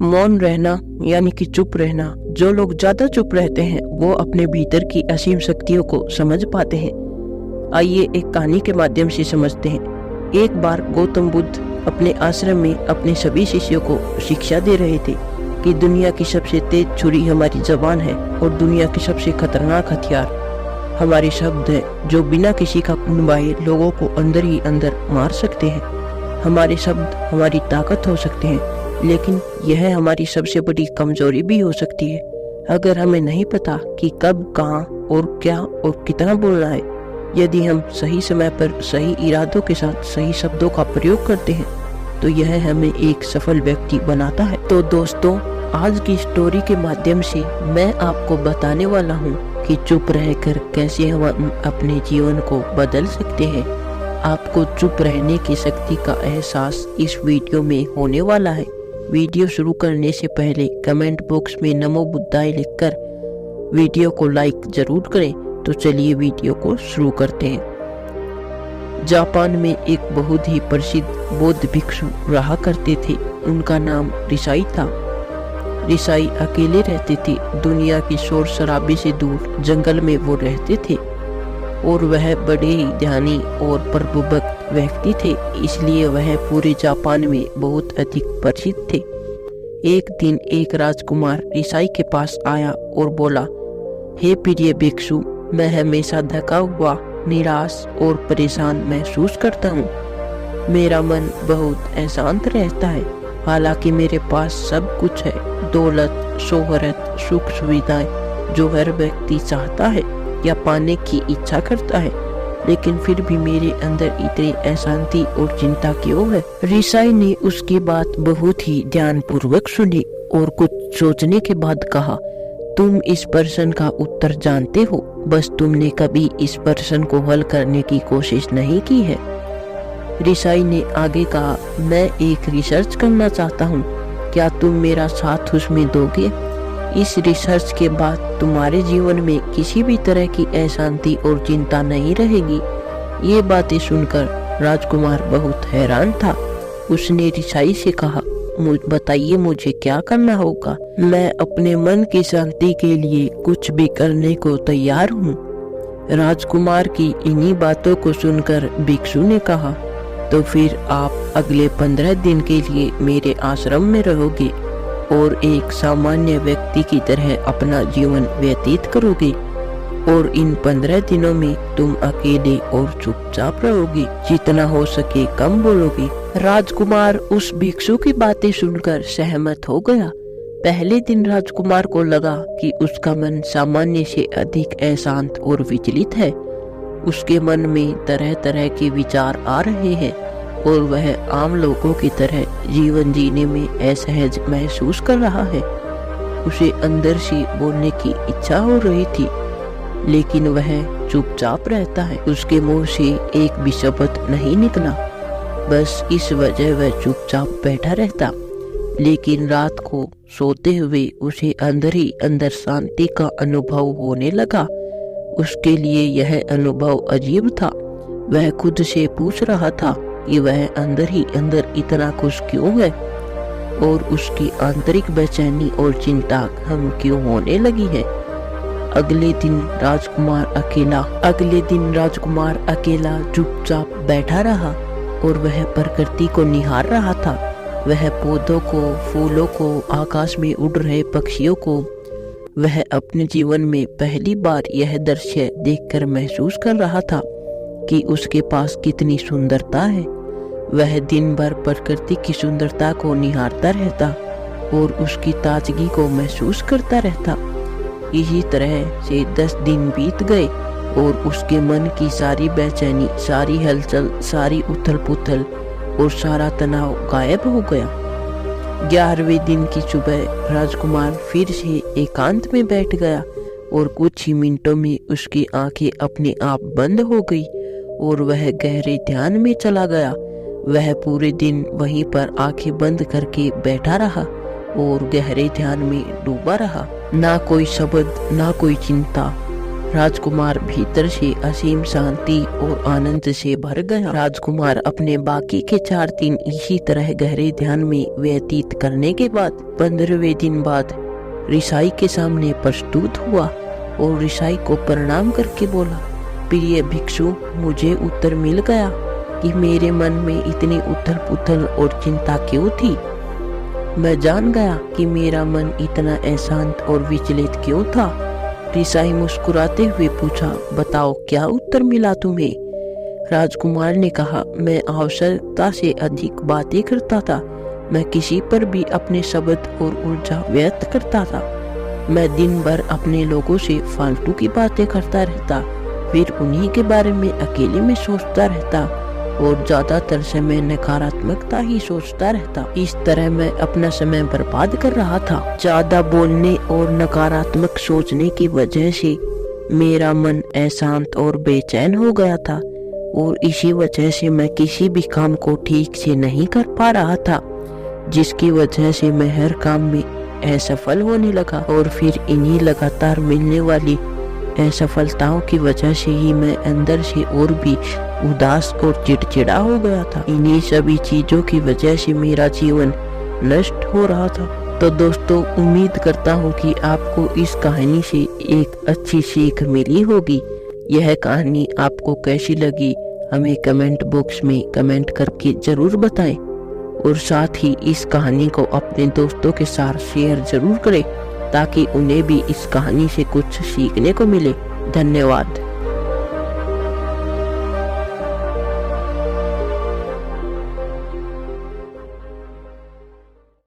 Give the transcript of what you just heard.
मौन रहना यानी कि चुप रहना। जो लोग ज्यादा चुप रहते हैं वो अपने भीतर की असीम शक्तियों को समझ पाते हैं। आइए एक कहानी के माध्यम से समझते हैं। एक बार गौतम बुद्ध अपने आश्रम में अपने सभी शिष्यों को शिक्षा दे रहे थे कि दुनिया की सबसे तेज छुरी हमारी जबान है और दुनिया की सबसे खतरनाक हथियार हमारे शब्द है, जो बिना किसी का कुनबाए लोगों को अंदर ही अंदर मार सकते हैं। हमारे शब्द हमारी ताकत हो सकते हैं, लेकिन यह हमारी सबसे बड़ी कमजोरी भी हो सकती है। अगर हमें नहीं पता कि कब, कहाँ और क्या और कितना बोलना है, यदि हम सही समय पर सही इरादों के साथ सही शब्दों का प्रयोग करते हैं तो यह हमें एक सफल व्यक्ति बनाता है। तो दोस्तों, आज की स्टोरी के माध्यम से मैं आपको बताने वाला हूँ कि चुप रहकर कैसे हम अपने जीवन को बदल सकते हैं। आपको चुप रहने की शक्ति का एहसास इस वीडियो में होने वाला है। वीडियो शुरू करने से पहले कमेंट बॉक्स में नमो बुद्धाय लिखकर वीडियो को लाइक जरूर करें। तो चलिए वीडियो को शुरू करते हैं। जापान में एक बहुत ही प्रसिद्ध बौद्ध भिक्षु रहा करते थे। उनका नाम रिसाई था। रिसाई अकेले रहते थे। दुनिया की शोर शराबे से दूर जंगल में वो रहते थे और वह बड़े ही ध्यानी और प्रभुभक्त व्यक्ति थे, इसलिए वह पूरे जापान में बहुत अधिक प्रसिद्ध थे। एक दिन एक राजकुमार रिसाई के पास आया और बोला, हे प्रिय भिक्षु, मैं हमेशा थका हुआ, निराश और परेशान महसूस करता हूँ। मेरा मन बहुत अशांत रहता है। हालांकि मेरे पास सब कुछ है, दौलत, शोहरत, सुख सुविधाएं जो हर व्यक्ति चाहता है या पाने की इच्छा करता है, लेकिन फिर भी मेरे अंदर इतनी अशांति और चिंता क्यों है? रिसाई ने उसकी बात बहुत ही ध्यानपूर्वक सुनी और कुछ सोचने के बाद कहा, तुम इस प्रश्न का उत्तर जानते हो, बस तुमने कभी इस प्रश्न को हल करने की कोशिश नहीं की है। रिसाई ने आगे कहा, मैं एक रिसर्च करना चाहता हूँ, क्या तुम मेरा साथ उसमें दोगे? इस रिसर्च के बाद तुम्हारे जीवन में किसी भी तरह की अशांति और चिंता नहीं रहेगी। ये बातें सुनकर राजकुमार बहुत हैरान था। उसने रिसाई से कहा, बताइए मुझे क्या करना होगा? मैं अपने मन की शांति के लिए कुछ भी करने को तैयार हूँ। राजकुमार की इन्हीं बातों को सुनकर भिक्षु ने कहा, तो फिर आप अगले 15 दिन के लिए मेरे आश्रम में रहोगे और एक सामान्य व्यक्ति की तरह अपना जीवन व्यतीत करोगे और इन 15 दिनों में तुम अकेले और चुपचाप रहोगे, जितना हो सके कम बोलोगे। राजकुमार उस भिक्षु की बातें सुनकर सहमत हो गया। पहले दिन राजकुमार को लगा कि उसका मन सामान्य से अधिक अशांत और विचलित है। उसके मन में तरह तरह के विचार आ रहे हैं और वह आम लोगों की तरह जीवन जीने में असहज महसूस कर रहा है। उसे अंदर से बोलने की इच्छा हो रही थी, लेकिन वह चुपचाप रहता है। उसके मुंह से एक भी शब्द नहीं निकला, बस इस वजह वह चुपचाप बैठा रहता। लेकिन रात को सोते हुए उसे अंदर ही अंदर शांति का अनुभव होने लगा। उसके लिए यह अनुभव अजीब था। वह खुद से पूछ रहा था कि वह अंदर ही अंदर इतना खुश क्यों है और उसकी आंतरिक बेचैनी और चिंता कम क्यों होने लगी है। अगले दिन राजकुमार अकेला चुपचाप बैठा रहा और वह प्रकृति को निहार रहा था। वह पौधों को, फूलों को, आकाश में उड़ रहे पक्षियों को, वह अपने जीवन में पहली बार यह दृश्य देखकर महसूस कर रहा था कि उसके पास कितनी सुंदरता है। वह दिन भर प्रकृति की सुंदरता को निहारता रहता और उसकी ताजगी को महसूस करता रहता। इसी तरह से 10 दिन बीत गए और उसके मन की सारी बेचैनी, सारी हलचल, सारी उथल पुथल और सारा तनाव गायब हो गया। 11वें दिन की सुबह राजकुमार फिर से एकांत में बैठ गया और कुछ ही मिनटों में उसकी आंखें अपने आप बंद हो गई और वह गहरे ध्यान में चला गया। वह पूरे दिन वहीं पर आंखें बंद करके बैठा रहा और गहरे ध्यान में डूबा रहा। ना कोई शब्द, ना कोई चिंता, राजकुमार भीतर से असीम शांति और आनंद से भर गया। राजकुमार अपने बाकी के 4 दिन इसी तरह गहरे ध्यान में व्यतीत करने के बाद 15वें दिन बाद ऋषाई के सामने प्रस्तुत हुआ और ऋषाई को प्रणाम करके बोला, प्रिय भिक्षु, मुझे उत्तर मिल गया कि मेरे मन में इतनी उथल पुथल और चिंता क्यों थी। मैं जान गया कि मेरा मन इतना अशांत और विचलित क्यों था। ऋषाई मुस्कुराते हुए पूछा, बताओ क्या उत्तर मिला तुम्हें? राजकुमार ने कहा, मैं आवश्यकता से अधिक बातें करता था। मैं किसी पर भी अपने शब्द और ऊर्जा व्यक्त करता था। मैं दिन भर अपने लोगों से फालतू की बातें करता रहता, फिर उन्हीं के बारे में अकेले में सोचता रहता और ज्यादातर समय नकारात्मकता ही सोचता रहता। इस तरह मैं अपना समय बर्बाद कर रहा था। ज्यादा बोलने और नकारात्मक सोचने की वजह से मेरा मन अशांत और बेचैन हो गया था और इसी वजह से मैं किसी भी काम को ठीक से नहीं कर पा रहा था, जिसकी वजह से मैं हर काम में असफल होने लगा और फिर इन्हीं लगातार मिलने वाली असफलताओं की वजह से ही मैं अंदर से और भी उदास और चिड़चिड़ा हो गया था। इन्हीं सभी चीजों की वजह से मेरा जीवन नष्ट हो रहा था। तो दोस्तों, उम्मीद करता हूँ कि आपको इस कहानी से एक अच्छी सीख मिली होगी। यह कहानी आपको कैसी लगी हमें कमेंट बॉक्स में कमेंट करके जरूर बताएं और साथ ही इस कहानी को अपने दोस्तों के साथ शेयर जरूर करें ताकि उन्हें भी इस कहानी से कुछ सीखने को मिले। धन्यवाद।